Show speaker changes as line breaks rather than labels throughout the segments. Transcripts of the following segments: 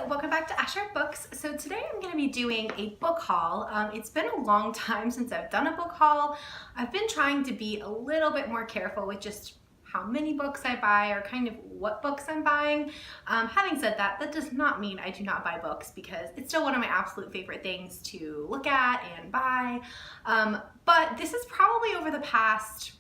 welcome back to Asher Books. So today I'm going to be doing a book haul. It's been a long time since I've done a book haul. I've been trying to be a little bit more careful with just how many books I buy or kind of what books I'm buying. Having said that, that does not mean I do not buy books because it's still one of my absolute favorite things to look at and buy. But this is probably over the past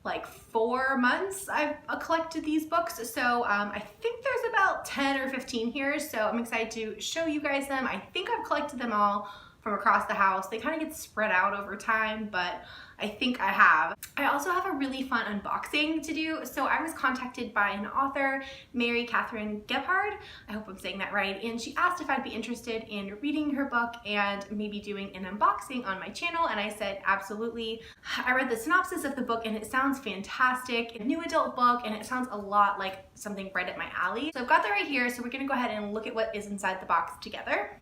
like 4 months I've collected these books, so I think there's about 10 or 15 here, so I'm excited to show you guys them. I think I've collected them all from across the house. They kind of get spread out over time, but I think I have. I also have a really fun unboxing to do. So I was contacted by an author, Mary Catherine Gebhard, I hope I'm saying that right, and she asked if I'd be interested in reading her book and maybe doing an unboxing on my channel, and I said absolutely. I read the synopsis of the book and it sounds fantastic. A new adult book, and it sounds a lot like something right up my alley. So I've got that right here, so we're gonna go ahead and look at what is inside the box together.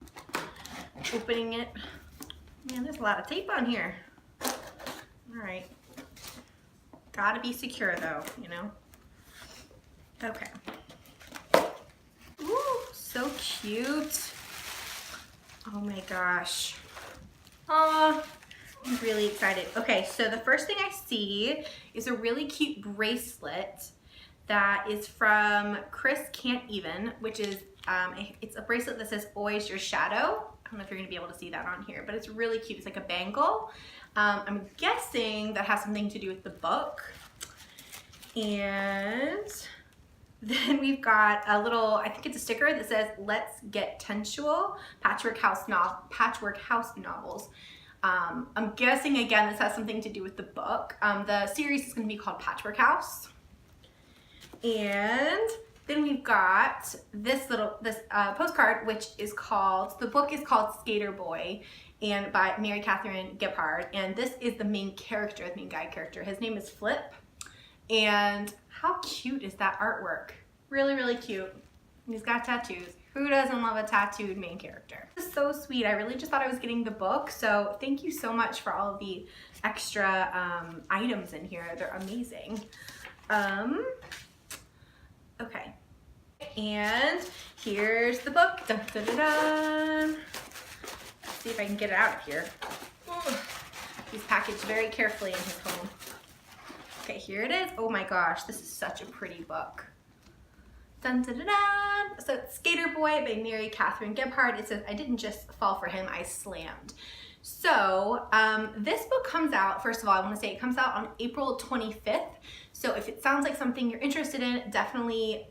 Opening it. Man, there's a lot of tape on here. All right. Gotta be secure though, you know? Okay. Ooh, so cute. Oh my gosh. Oh, I'm really excited. Okay, so the first thing I see is a really cute bracelet that is from Chris Can't Even, which is, it's a bracelet that says always your shadow. I don't know if you're gonna be able to see that on here, but it's really cute. It's like a bangle. I'm guessing that has something to do with the book. And then we've got a little, I think it's a sticker that says, "Let's get tensual, Patchwork House novels." I'm guessing, again, this has something to do with the book. The series is gonna be called Patchwork House. And then we've got this postcard, which is called, the book is called Skater Boy, and by Mary Catherine Gebhard. And this is the main character, the main guy character. His name is Flip. And how cute is that artwork? Really, really cute. And he's got tattoos. Who doesn't love a tattooed main character? This is so sweet. I really just thought I was getting the book. So thank you so much for all of the extra items in here. They're amazing. Okay. And here's the book. Dun, dun, dun, dun. Let's see if I can get it out of here. He's packaged very carefully in his home. Okay, here it is. Oh my gosh, this is such a pretty book. Dun, dun, dun, dun. So it's Skater Boy by Mary Catherine Gebhard. It says, "I didn't just fall for him, I slammed." So this book comes out, first of all, I want to say it comes out on April 25th. So if it sounds like something you're interested in, definitely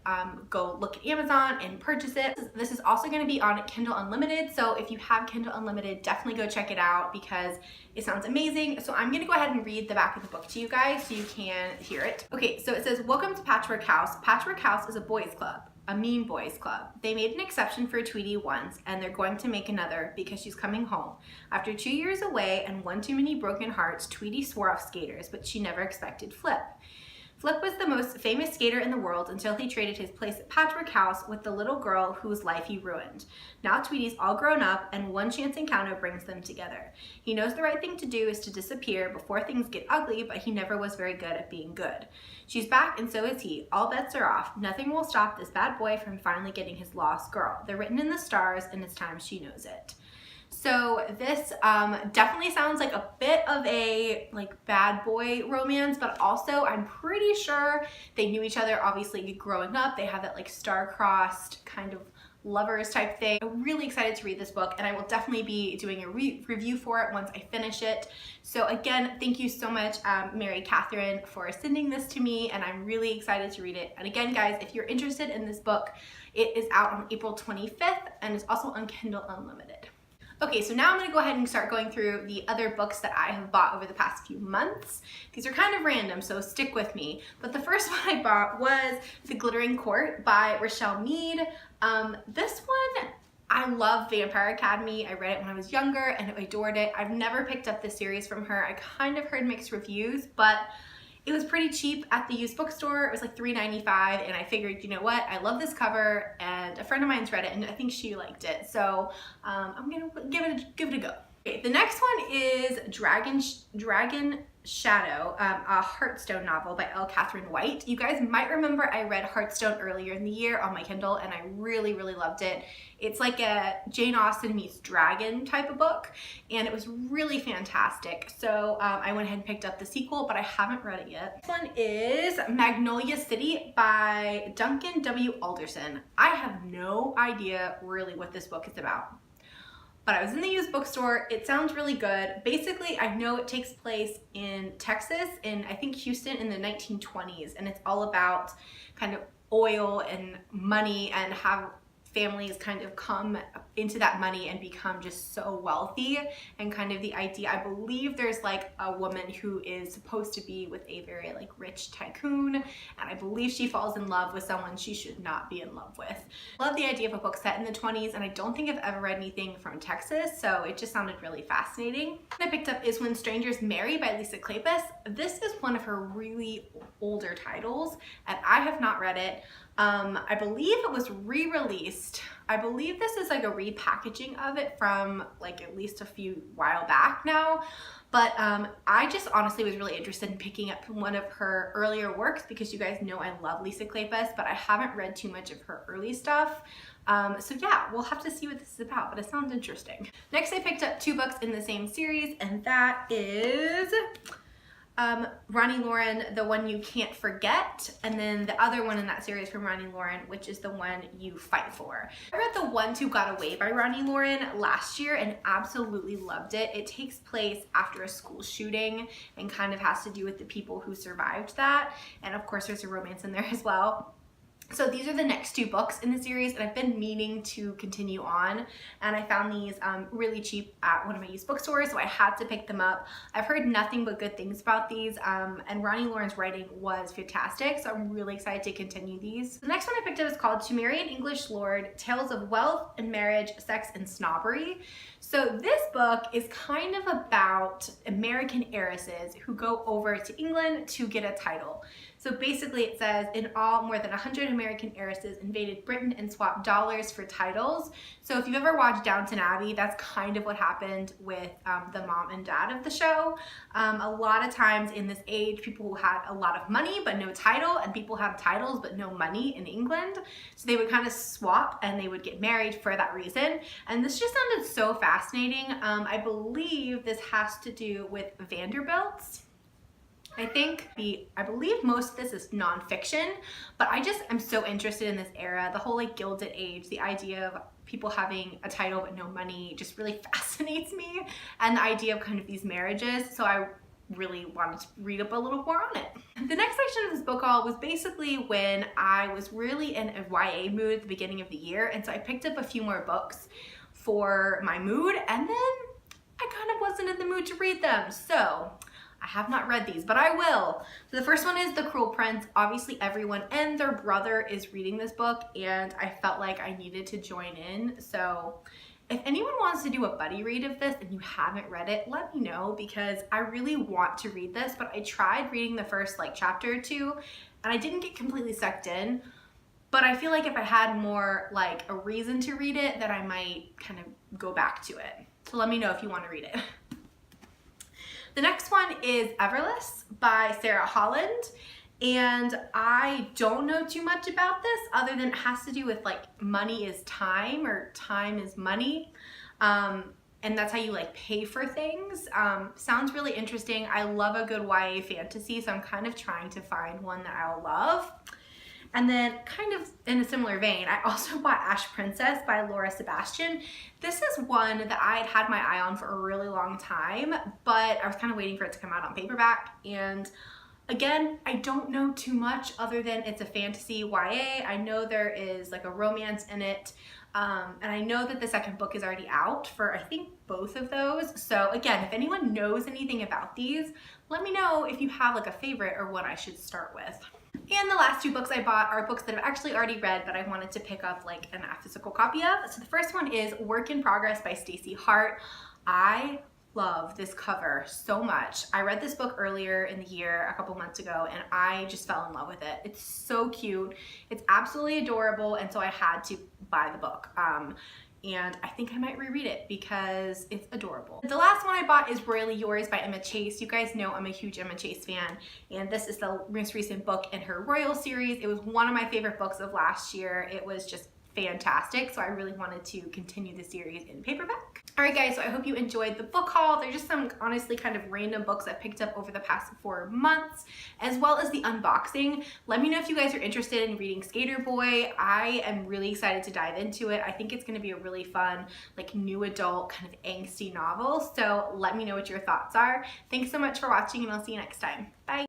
go look at Amazon and purchase it. This is also going to be on Kindle Unlimited. So if you have Kindle Unlimited, definitely go check it out because it sounds amazing. So I'm going to go ahead and read the back of the book to you guys so you can hear it. Okay, so it says, "Welcome to Patchwork House. Patchwork House is a boys' club. A mean boys club. They made an exception for Tweety once, and they're going to make another because she's coming home. After 2 years away and one too many broken hearts, Tweety swore off skaters, but she never expected Flip. Flip was the most famous skater in the world until he traded his place at Patchwork House with the little girl whose life he ruined. Now Tweety's all grown up, and one chance encounter brings them together. He knows the right thing to do is to disappear before things get ugly, but he never was very good at being good. She's back, and so is he. All bets are off. Nothing will stop this bad boy from finally getting his lost girl. They're written in the stars, and it's time she knows it." So this definitely sounds like a bit of a bad boy romance, but also I'm pretty sure they knew each other obviously growing up. They have that star-crossed kind of lovers type thing. I'm really excited to read this book, and I will definitely be doing a review for it once I finish it. So again, thank you so much, Mary Catherine, for sending this to me, and I'm really excited to read it. And again, guys, if you're interested in this book, it is out on April 25th, and it's also on Kindle Unlimited. Okay, so now I'm going to go ahead and start going through the other books that I have bought over the past few months. These are kind of random, so stick with me. But the first one I bought was The Glittering Court by Rochelle Mead. This one, I love Vampire Academy. I read it when I was younger and I adored it. I've never picked up this series from her. I kind of heard mixed reviews, but it was pretty cheap at the used bookstore. It was like $3.95, and I figured, you know what? I love this cover, and a friend of mine's read it, and I think she liked it. So I'm gonna give it a go. Okay, the next one is Dragon Shadow, a Heartstone novel by Mary Catherine Gebhard. You guys might remember I read Heartstone earlier in the year on my Kindle and I really, really loved it. It's like a Jane Austen meets dragon type of book and it was really fantastic. So I went ahead and picked up the sequel, but I haven't read it yet. This one is Magnolia City by Duncan W. Alderson. I have no idea really what this book is about. But I was in the used bookstore. It sounds really good. Basically, I know it takes place in Texas, in I think Houston in the 1920s, and it's all about kind of oil and money and how families kind of come into that money and become just so wealthy, and kind of the idea, I believe there's like a woman who is supposed to be with a very like rich tycoon, and I believe she falls in love with someone she should not be in love with. Love the idea of a book set in the 20s, and I don't think I've ever read anything from Texas, so it just sounded really fascinating. What I picked up is When Strangers Marry by Lisa Kleypas. This is one of her really older titles, and I have not read it. I believe it was re-released. I believe this is like a repackaging of it from like at least a few while back now. But I just honestly was really interested in picking up one of her earlier works because you guys know I love Lisa Kleypas, but I haven't read too much of her early stuff. So yeah, we'll have to see what this is about, but it sounds interesting. Next, I picked up two books in the same series, and that is Ronnie Lauren, The One You Can't Forget, and then the other one in that series from Ronnie Lauren, which is The One You Fight For. I read The Ones Who Got Away by Ronnie Lauren last year and absolutely loved it. It takes place after a school shooting and kind of has to do with the people who survived that, and of course there's a romance in there as well. So these are the next two books in the series, and I've been meaning to continue on, and I found these really cheap at one of my used bookstores, so I had to pick them up. I've heard nothing but good things about these, and Ronnie Lauren's writing was fantastic, so I'm really excited to continue these. The next one I picked up is called To Marry an English Lord, Tales of Wealth and Marriage, Sex and Snobbery. So this book is kind of about American heiresses who go over to England to get a title. So basically it says, in all, more than 100 American heiresses invaded Britain and swapped dollars for titles. So if you've ever watched Downton Abbey, that's kind of what happened with the mom and dad of the show. A lot of times in this age, people had a lot of money but no title, and people have titles but no money in England. So they would kind of swap and they would get married for that reason. And this just sounded so fascinating. I believe this has to do with Vanderbilts. I believe most of this is nonfiction, but I just am so interested in this era. The whole like Gilded Age, the idea of people having a title but no money just really fascinates me, and the idea of kind of these marriages. So I really wanted to read up a little more on it. The next section of this book haul was basically when I was really in a YA mood at the beginning of the year, and so I picked up a few more books for my mood, and then I kind of wasn't in the mood to read them. So I have not read these, but I will. So the first one is The Cruel Prince. Obviously everyone and their brother is reading this book, and I felt like I needed to join in. So if anyone wants to do a buddy read of this and you haven't read it, let me know, because I really want to read this, but I tried reading the first like chapter or two and I didn't get completely sucked in. But I feel like if I had more like a reason to read it, that I might kind of go back to it. So let me know if you want to read it. The next one is Everless by Sarah Holland, and I don't know too much about this other than it has to do with like money is time, or time is money, and that's how you like pay for things. Sounds really interesting. I love a good YA fantasy, so I'm kind of trying to find one that I'll love. And then kind of in a similar vein, I also bought Ash Princess by Laura Sebastian. This is one that I had my eye on for a really long time, but I was kind of waiting for it to come out on paperback. And again, I don't know too much other than it's a fantasy YA. I know there is like a romance in it. And I know that the second book is already out for, I think, both of those. So again, if anyone knows anything about these, let me know if you have like a favorite or what I should start with. And the last two books I bought are books that I've actually already read, but I wanted to pick up like a physical copy of. So the first one is Work in Progress by Stacey Hart. I love this cover so much. I read this book earlier in the year, a couple months ago, and I just fell in love with it. It's so cute. It's absolutely adorable, and so I had to buy the book. and I think I might reread it because it's adorable. The last one I bought is Royally Yours by Emma Chase. You guys know I'm a huge Emma Chase fan, and this is the most recent book in her Royal series. It was one of my favorite books of last year. It was just fantastic, so I really wanted to continue the series in paperback. Alright guys, so I hope you enjoyed the book haul. They're just some honestly kind of random books I picked up over the past 4 months, as well as the unboxing. Let me know if you guys are interested in reading Skater Boy. I am really excited to dive into it. I think it's going to be a really fun, like, new adult kind of angsty novel, so let me know what your thoughts are. Thanks so much for watching, and I'll see you next time. Bye!